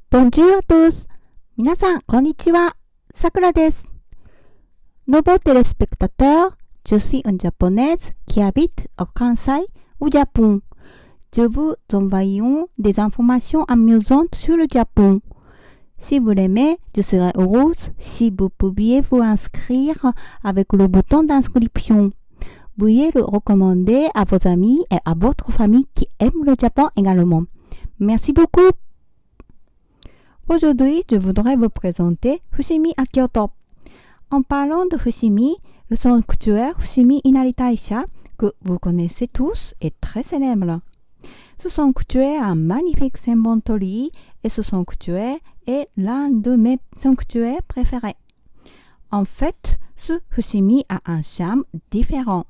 Bonjour à tous! 皆さん、こんにちは。さくらです。Nouveau téléspectateur, je suis une japonaise qui habite au Kansai, au Japon. Je vous envoie des informations amusantes sur le Japon. Si vous l'aimez, je serais heureuse si vous pouviez vous inscrire avec le bouton d'inscription. Veuillez le recommander à vos amis et à votre famille qui aiment le Japon également. Merci beaucoup! Aujourd'hui, je voudrais vous présenter Fushimi à Kyoto. En parlant de Fushimi, le sanctuaire Fushimi Inari Taisha, que vous connaissez tous, est très célèbre. Ce sanctuaire a un magnifique symbole torii et ce sanctuaire est l'un de mes sanctuaires préférés. En fait, ce Fushimi a un charme différent.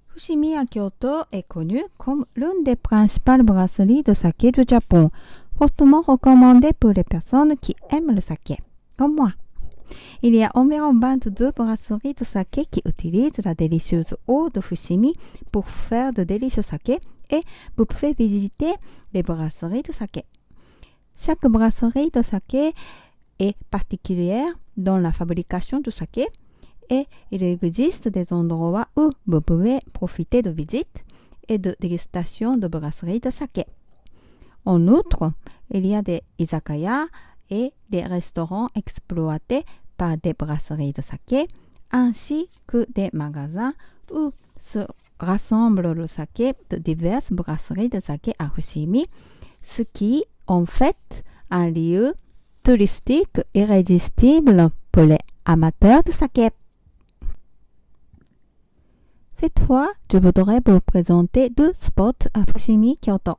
Fushimi à Kyoto est connu comme l'une des principales brasseries de saké du Japon, fortement recommandé pour les personnes qui aiment le saké, comme moi. Il y a environ 22 brasseries de saké qui utilisent la délicieuse eau de Fushimi pour faire de délicieux saké et vous pouvez visiter les brasseries de saké. Chaque brasserie de saké est particulière dans la fabrication du saké et il existe des endroits où vous pouvez profiter de visites et de dégustation de brasseries de saké. En outre, il y a des izakaya et des restaurants exploités par des brasseries de saké, ainsi que des magasins où se rassemble le saké de diverses brasseries de saké à Fushimi, ce qui en fait un lieu touristique irrésistible pour les amateurs de saké. Cette fois, je voudrais vous présenter deux spots à Fushimi, Kyoto.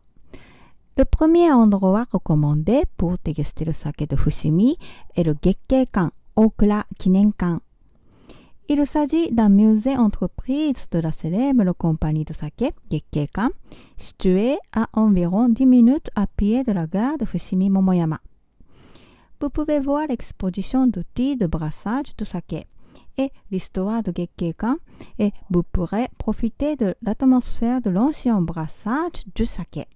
Le premier endroit recommandé pour déguster le saké de Fushimi est le Gekkeikan Okura Kinenkan. Il s'agit d'un musée entreprise de la célèbre compagnie de saké Gekkeikan, situé à environ 10 minutes à pied de la gare de Fushimi Momoyama. Vous pouvez voir l'exposition d'outils de brassage de saké et l'histoire de Gekkeikan et vous pourrez profiter de l'atmosphère de l'ancien brassage du saké.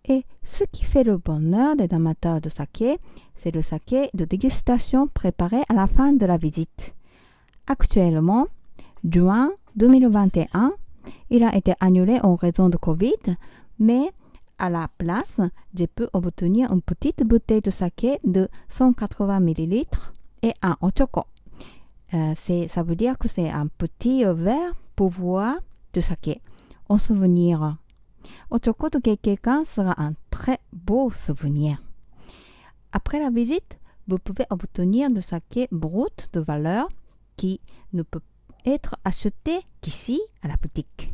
Et ce qui fait le bonheur des amateurs de saké, c'est le saké de dégustation préparé à la fin de la visite. Actuellement, juin 2021, il a été annulé en raison de Covid, mais à la place, je peux obtenir une petite bouteille de saké de 180 ml et un ochoko. Ça veut dire que c'est un petit verre pour boire du saké en souvenir. Ochoko de Gekkeikan sera un très beau souvenir. Après la visite, vous pouvez obtenir du saké brut de valeur qui ne peut être acheté qu'ici à la boutique.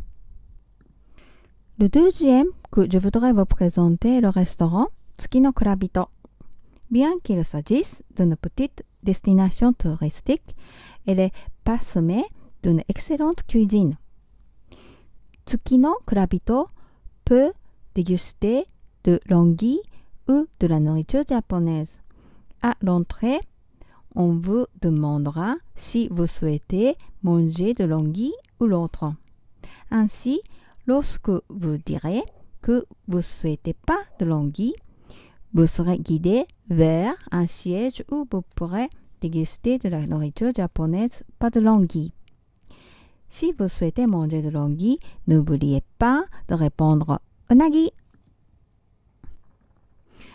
Le deuxième que je voudrais vous présenter est le restaurant Tsuki no Kurabito. Bien qu'il s'agisse d'une petite destination touristique, elle est parsemée d'une excellente cuisine. Tsuki no Kurabito peut déguster de l'anguille ou de la nourriture japonaise. À l'entrée, on vous demandera si vous souhaitez manger de l'anguille ou l'autre. Ainsi, lorsque vous direz que vous ne souhaitez pas de l'anguille, vous serez guidé vers un siège où vous pourrez déguster de la nourriture japonaise, pas de l'anguille. Si vous souhaitez manger de l'anguille, n'oubliez pas de répondre unagi.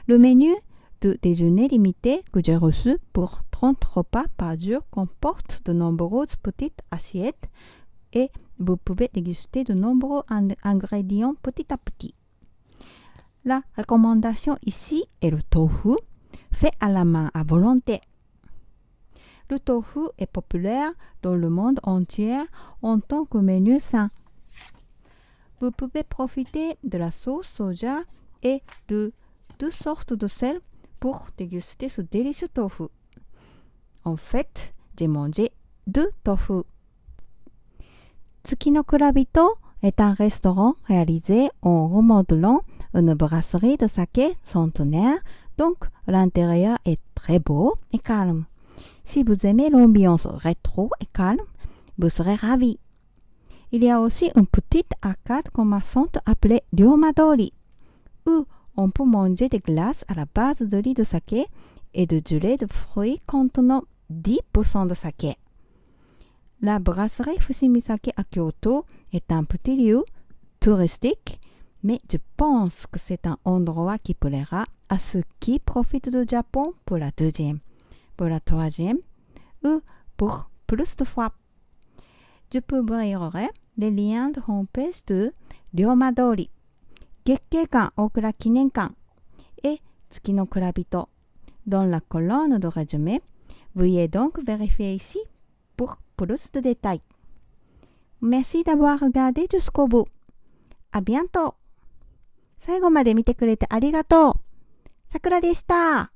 Le menu de déjeuner limité que j'ai reçu pour 30 repas par jour comporte de nombreuses petites assiettes et vous pouvez déguster de nombreux ingrédients petit à petit. La recommandation ici est le tofu, fait à la main à volonté. Le tofu est populaire dans le monde entier en tant que menu sain. Vous pouvez profiter de la sauce soja et de 2 sortes de sel pour déguster ce délicieux tofu. En fait, j'ai mangé 2 tofu. Tsuki no Kurabito est un restaurant réalisé en remodelant une brasserie de saké centenaire, donc l'intérieur est très beau et calme. Si vous aimez l'ambiance rétro et calme, vous serez ravis. Il y a aussi une petite arcade commerçante appelée Ryomadori. ou on peut manger des glaces à la base de riz de saké et de gelée de fruits contenant 10% de saké. La brasserie Fushimisake à Kyoto est un petit lieu touristique, mais je pense que c'est un endroit qui plaira à ceux qui profitent du Japon pour la deuxième, pour la troisième ou pour plus de fois. Je publierai les liens de homepage de Ryomadori, Gekkekan Okura Kinenkan et Tsuki no Kurabito dans la colonne de résumé. Veuillez donc vérifier ici pour plus de détails. Merci d'avoir regardé jusqu'au bout. À bientôt. 最後まで見てくれてありがとう。さくらでした。